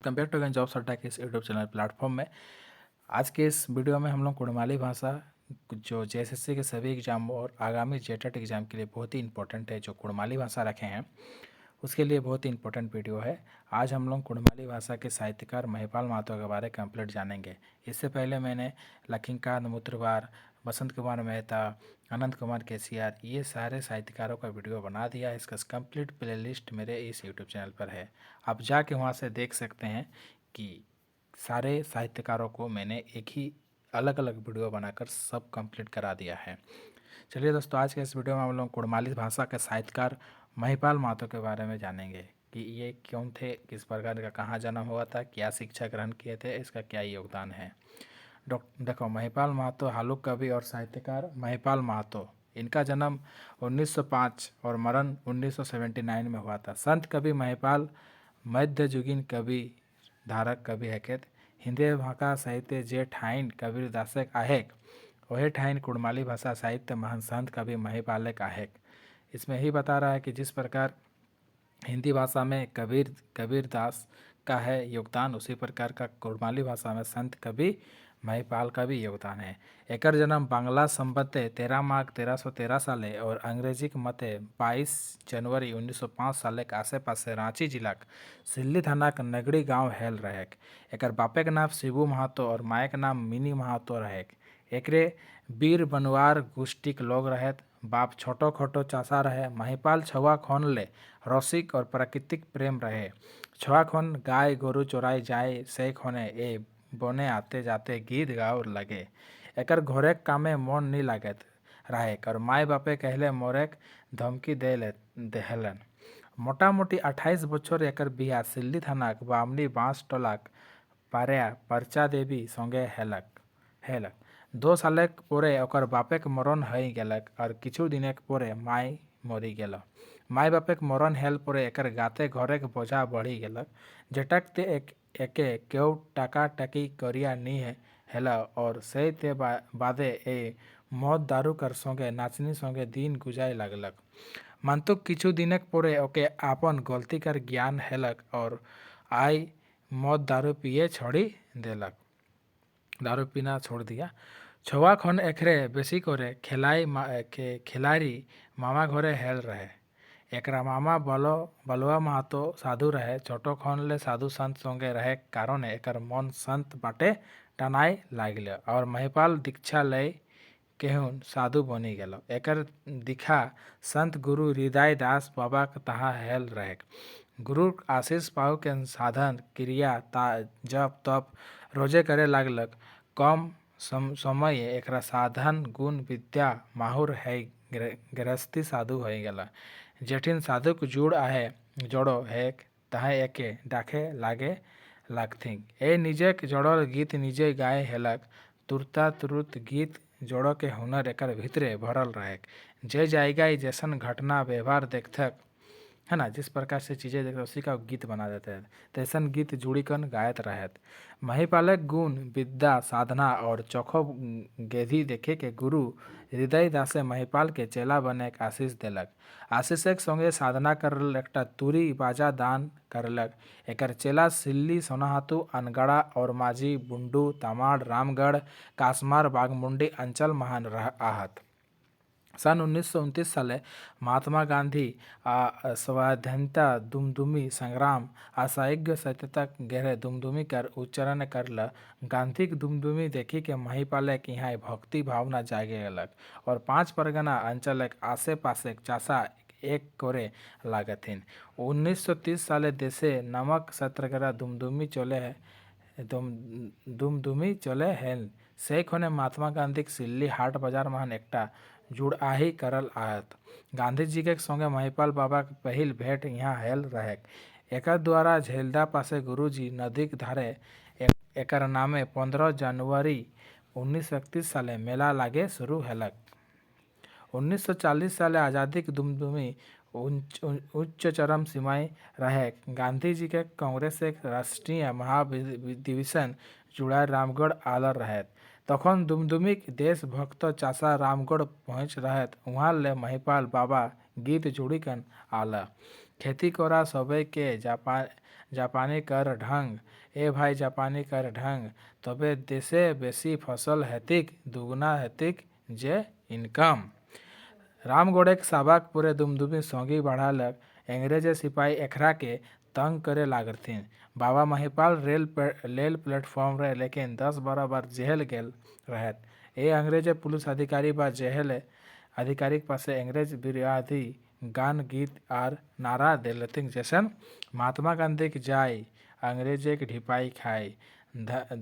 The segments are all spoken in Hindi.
Welcome back to again Jobs Adda के इस यूट्यूब चैनल प्लेटफॉर्म में। आज के इस वीडियो में हम लोग कुड़माली भाषा जो जेएसएससी के सभी एग्जाम और आगामी जेटेट एग्जाम के लिए बहुत ही इंपॉर्टेंट है, जो कुड़माली भाषा रखे हैं उसके लिए बहुत ही इंपॉर्टेंट वीडियो है। आज हम लोग कुड़माली भाषा के साहित्यकार महिपाल महतो के बारे में कंप्लीट जानेंगे। इससे पहले मैंने लखीमकांत मुत्रवार, बसंत कुमार मेहता, अनंत कुमार केसीआर, ये सारे साहित्यकारों का वीडियो बना दिया है। इसका कंप्लीट प्लेलिस्ट मेरे इस यूट्यूब चैनल पर है, आप जाके वहाँ से देख सकते हैं कि सारे साहित्यकारों को मैंने एक ही अलग अलग वीडियो बनाकर सब कंप्लीट करा दिया है। चलिए दोस्तों, आज के इस वीडियो में हम लोग कुड़माली भाषा के साहित्यकार महिपाल महतो के बारे में जानेंगे कि ये कौन थे, किस प्रकार का, कहाँ जन्म हुआ था, क्या शिक्षा ग्रहण किए थे, इसका क्या योगदान है। देखो, महिपाल महतो हालुक कवि और साहित्यकार महिपाल महतो, इनका जन्म 1905 और मरण 1979 में हुआ था। संत कवि महिपाल मध्यजुगीन कवि धारक कवि हैकेत हिंदी भाषा साहित्य जे ठाइन कबीर दासक आहेक, वही ठाइन कुड़माली भाषा साहित्य महान संत कवि महिपालक आहेक। इसमें ही बता रहा है कि जिस प्रकार हिंदी भाषा में कबीर दास का है योगदान, उसी प्रकार का कुड़माली भाषा में संत कवि महिपाल का भी योगदान है। एकर जन्म बांग्ला संबते 13 माघ 1313 साले और अंग्रेजी के मते 22 जनवरी 1905 साले के आसे पासे रांची जिलाक सिल्ली थानाक नगड़ी गांव हेल रहेक। एकर बापेक नाम शिबू महतो और मायक नाम मिनी महतो रहेक। एकरे बीर बनवार गोष्ठीक लोग रहेत। बाप छोटो खोटो चासा रहे। महिपाल छुआ खोन ले रसिक और प्राकृतिक प्रेम रहे। छुआ खोन गाय गोरु चोराई जाए से खोने ए बने आते जाते गीत गाओ लगे। एकर घोरेक कामे मन नहीं लागत रहेक और माय बापे कहले मोरेक धमकी देहलन। मोटा मोटी 28 बछर एकर बिहा सिल्ली थानाक बामनी बांस टोलाक पारिया परचा देवी संगे हेलक। 2 सालक पोरे ओकर बापेक मरण हई गेलक और किछु दिनक पोरे माय मरी गेल। माय बापेक मरण हेल पोरे एकर गाते घरेक बोझा बढ़ी गेलक। जेटक ते एके केउ टाका टाकी करिया नी हेला और से ते बादे ए मद दारू कर संगे नाचनी संगे दिन गुजाय लागलक। मानतुक किछु दिनक पोरे ओके आपन गलती कर ज्ञान हेलक और आई मद दारू पिए छोड़ी देलक, दारू पीना छोड़ दिया। छुआ खन एखरे बेसी करे खिलाड़ी मामा घरे हेल रहे। एकरा मामा बलुआ महतो साधु रहे। छोटो खन ले साधु संत संगे रहे कारण एकर मन संत बाटे टनाई लागल और महिपाल दीक्षा ले केहुन साधु बनी गेल। एकर दीक्षा संत गुरु हृदय दास बाबा तहा हेल रहे। गुरु आशीष पाऊ के साधन क्रिया जप तप रोजे करे लागलक। कम समय एकरा साधन गुण विद्या माहुर है गृहस्थी साधु हो गेला। जेठिन साधुक जुड़ आहे जोड़ो है तहे एके डाके लागे लागथिन। ए निजेक जोड़ल गीत निजे गाए हेलक। तुरता तुरत गीत जोड़ो के हुनर एकर भीतरे भरल रहे। जे जायगा जैसन घटना व्यवहार देखथक, है ना, जिस प्रकार से चीज़ें देखते उसी का गीत बना देते हैं, तैसन गीत जुड़ीकन गायत रहत। महिपालक गुण विद्या साधना और चोखो गेधी देखे के गुरु हृदय दासे महिपाल के चेला बने के आशीष देलक। आशीषक संगे साधना करल एकटा तुरी बाजा दान करलक। एकर चेला सिल्ली सोनाहातू अनगढ़ा और माझी बुंडू तमाड़ रामगढ़ कासमार बागमुंडी अंचल महान आहत। सन 1929 साले महात्मा गांधी स्वाधीनता दुमदुमी संग्राम असहाय सत्यता गहरे दुमदुमी कर उच्चारण करल। गांधी दुमदुमी देखी के महिपाले के यहाँ भक्ति भावना जागे गलक और 5 परगना अंचल आसे पासे चासा एक करे लागथिन। 1930 साले देशे नमक सत्याग्रह दुमदुमी चले हेल। से खोने महात्मा गांधी सिल्ली हाट बाजार महान एकटा जुड़ाही करल आहत। गांधी जी के संगे महिपाल बाबा के पहिल भेंट यहाँ हेल रहे। एकर द्वारा झेलदा पासे गुरुजी नदी के धारे एकर नामे 15 जनवरी 1931 साले मेला लागे शुरू हेलक। 1940 साले आज़ादी के दुमदुमी उच्च चरम सीमाएं रहे। गांधी जी के कांग्रेस एक राष्ट्रीय महाधिवेशन जुड़ा रामगढ़ आलर रहे। तखन दुमदुमिक देशभक्त चाचा रामगढ़ पहुँच रहत। वहाँ ले महिपाल बाबा गीत जोड़ीकन आला। खेती कोरा सबे के জাপানি कर ढंग ए भाई জাপানি कर ढंग তবে দেশে বেশি ফসল হেতিক দুগুনা হেতিক যে ইনকাম रामगढ़ साबाक पूरे दुमदुमी सौंगी बढ़ालक अंग्रेजे सिपाही एकरा के तंग करे लागथिन। बाबा महिपाल रेल प्लेटफॉर्म रहे लेकिन 10-12 बार जेल गेल रहत। ए अंग्रेजे पुलिस अधिकारी बा जेल अधिकारी के पासे अंग्रेज विरोधी गान गीत आर नारा देलथिन जैसन महात्मा गांधी के जाय अंग्रेजे के ढिपाई खाई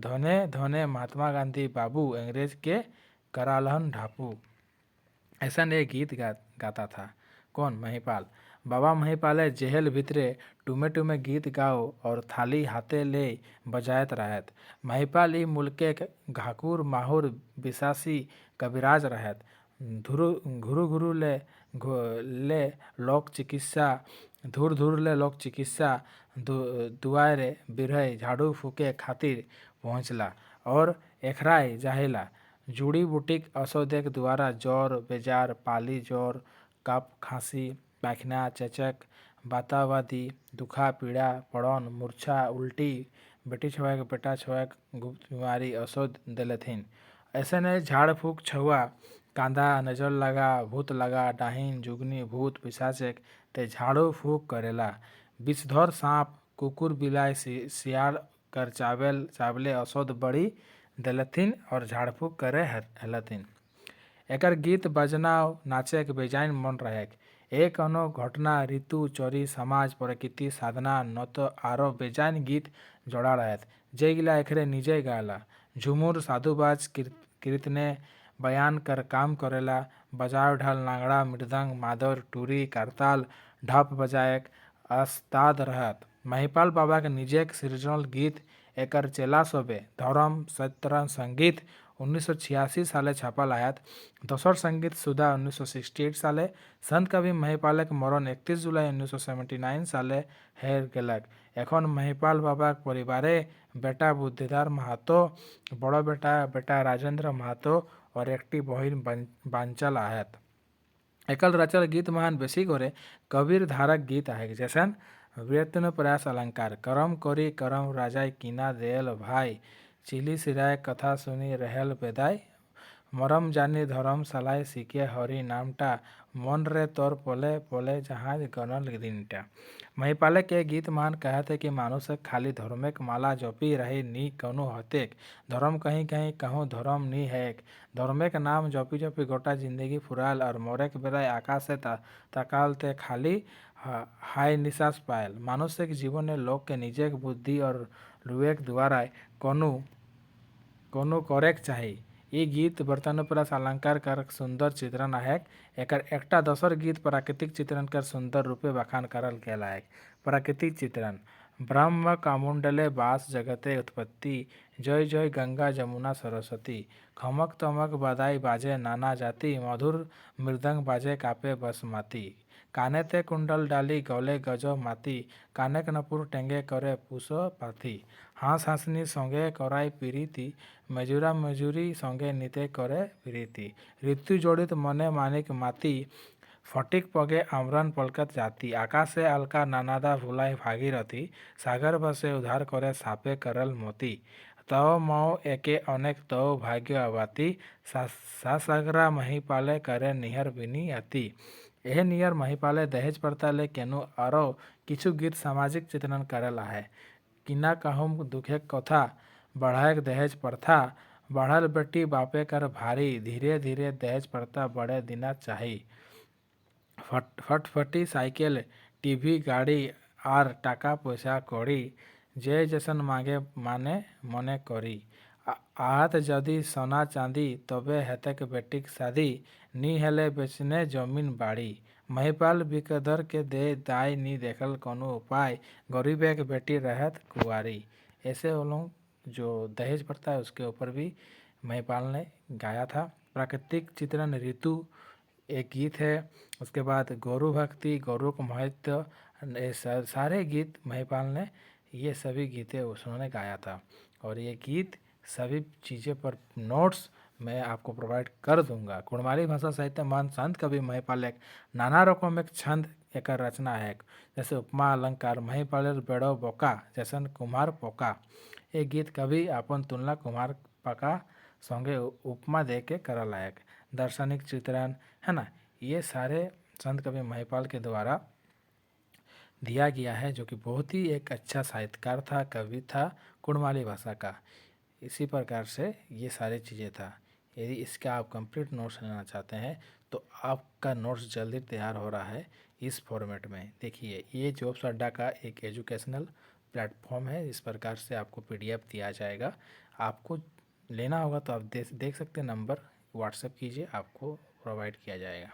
धोने धोने महात्मा गांधी बाबू अंग्रेज के करालहन ढापू। ऐसा एक गीत गाता था। कौन? महिपाल। बाबा महिपाले जेल भितरे टूमे टूमे गीत गाओ और थाली हाथे ले बजायत रहत। महिपाल ई मुल्के घाकुर माहुर बिसासी कविराज रहत। घुरु घुरु ले लोक चिकित्सा धुर धुर ले लोक चिकित्सा दुआरे बिरहे झाड़ू फूके खातिर पहुँचला और एकराय जाहेला जूड़ी बूटिक औषधेक द्वारा ज्वर बेजार पाली ज्वर कफ खांसी पाखना चेचक बातावादी दुखा पीड़ा पड़न मूर्छा उल्टी बेटी छुआक बेटा छुआक गुप्त बीमारी औषध दिलथिन। ऐसे ने झाड़ फूक छुआ कांदा नजर लगा भूत लगा डाहिन जुगनी भूत पिशाचक ते झाड़ू फूक करेला। विषधर सांप कुकुर बिलाई सियाल कर चावले औषध बड़ी दिलथिन और झाड़ फूक करे हलथिन। एकर गीत बजना नाचे के बेजान मन रहे एक अनो घटना ऋतु चोरी समाज प्रकृति साधना न तो आरो बेजान गीत जोड़ा रहत जे गिला एकरे निजे गाला झुमुर साधुबाज कीर्तने बयान कर काम करेला बजाव ढाल नांगड़ा मृदंग मादर टूरी करताल ढप बजायक अस्ताद रहत। महिपाल बाबा के निजे सृजनल गीत एकर चेला सोबे धर्म सत्यरण संगीत 1986 साले छापल आयात। दोसर संगीत सुधा 1968 साले संत कवि महिपालक मरण 31 जुलाई 1979 साले हेर गेलक। एखन महिपाल बाबा परिवारे बेटा बुद्धिधर महातो बड़ बेटा राजेंद्र महातो और एकटी बहिन बांचल आयत। एकल रचल गीत महान बेसी करे कबीर धारक गीत आहे जैसन वेतन प्रयास अलंकार करम करी करम राजाय कीना देल भाई चिली सिराय कथा सुनी रहल बेदाय मरम जानी धरम सलाई सीखे हरि नामटा मन रे तोर पोले पोले जहाज गनल दिनटा। महिपाले के गीत मान कहते कि मानुष खाली धर्मेक माला जपी रही नी कनु हतेक धर्म कहीं कहीं कहूँ धर्म नी है धर्मेक नाम जपी जपी गोटा जिंदगी फुराल और मोरेक बेलाय आकाश से तकाल ते खाली हाय निश्वास पायल। मानुष्य के जीवन में लोग के निजे बुद्धि और लुएक द्वारा कोनो करेक चाहिए। ये गीत बर्तन प्रयास अलंकार कर सुंदर चित्रण आहे एकर एकटा दोसर गीत प्राकृतिक चित्रण कर सुंदर रूपे बखान करल गेल आहे। प्राकृतिक चित्रण ब्रह्म कामुंडले बास जगते उत्पत्ति जय जय गंगा जमुना सरस्वती खमक तमक बधाई बाजे नाना जाति मधुर मृदंग बाजे कापे बसमाती काने ते कुंडल डाली गले गजो माती कानेक नपुर टेंगे करे पुसो पाथी हाँस हाँसनी संगे कराई पीरीति मजुरा मजूरी संगे नीते करे पीरीति ऋतु जोड़ित मने मानिक माती फटिक पगे आमरन पलकत जाती आकाशे अलका नानादा भुलाई भागीरथी सागर बसे उधार करे सापे करल मोती तव मऊ एके अनेक तव भाग्य अवाती सासगरा महिपाले करे निहर बिनी अति। एह नियर महिपाले दहेज प्रथा ले केनु आरो किछु गीत सामाजिक चित्रण करेला है। किना कहूँ दुखे कथा बढ़ाएक दहेज प्रथा बढ़ल बेटी बापे कर भारी धीरे धीरे दहेज प्रथा बढ़े दिना चाही। फटफटी साइकिल टीवी गाड़ी आर टाका पैसा कौड़ी जे जैसन मांगे माने मने करी आहत जदि सोना चांदी तबे हेतक बेटिक शादी नी हेले बेचने जमीन बाड़ी महिपाल बिकदर के दे दाय नी देखल कोनो उपाय गरीब एक बेटी रहत कुआरी। ऐसे वो लोग जो दहेज प्रथा है उसके ऊपर भी महिपाल ने गाया था। प्राकृतिक चित्रण ऋतु एक गीत है। उसके बाद गौरव भक्ति गौरव को महत्व सारे गीत महिपाल ने ये सभी गीतें उन्होंने गाया था और ये गीत सभी चीज़ें पर नोट्स मैं आपको प्रोवाइड कर दूंगा। कुड़माली भाषा साहित्य महान संत कवि महिपाल एक नाना रकम एक छंद एकर रचना है। जैसे उपमा अलंकार महिपालेर बेड़ो बोका जैसन कुम्हार पोका। ये गीत कवि अपन तुलना कुम्हार पका संगे उपमा दे के करल लायक। दार्शनिक चित्रण है ना, ये सारे संत कवि महिपाल के द्वारा दिया गया है, जो कि बहुत ही एक अच्छा साहित्यकार था, कवि था कुड़माली भाषा का। इसी प्रकार से ये सारी चीज़ें था। यदि इसका आप कंप्लीट नोट्स लेना चाहते हैं तो आपका नोट्स जल्दी तैयार हो रहा है इस फॉर्मेट में। देखिए, ये जॉब्स अड्डा का एक एजुकेशनल प्लेटफॉर्म है। इस प्रकार से आपको पीडीएफ दिया जाएगा। आपको लेना होगा तो आप देख सकते हैं, नंबर व्हाट्सएप कीजिए, आपको प्रोवाइड किया जाएगा।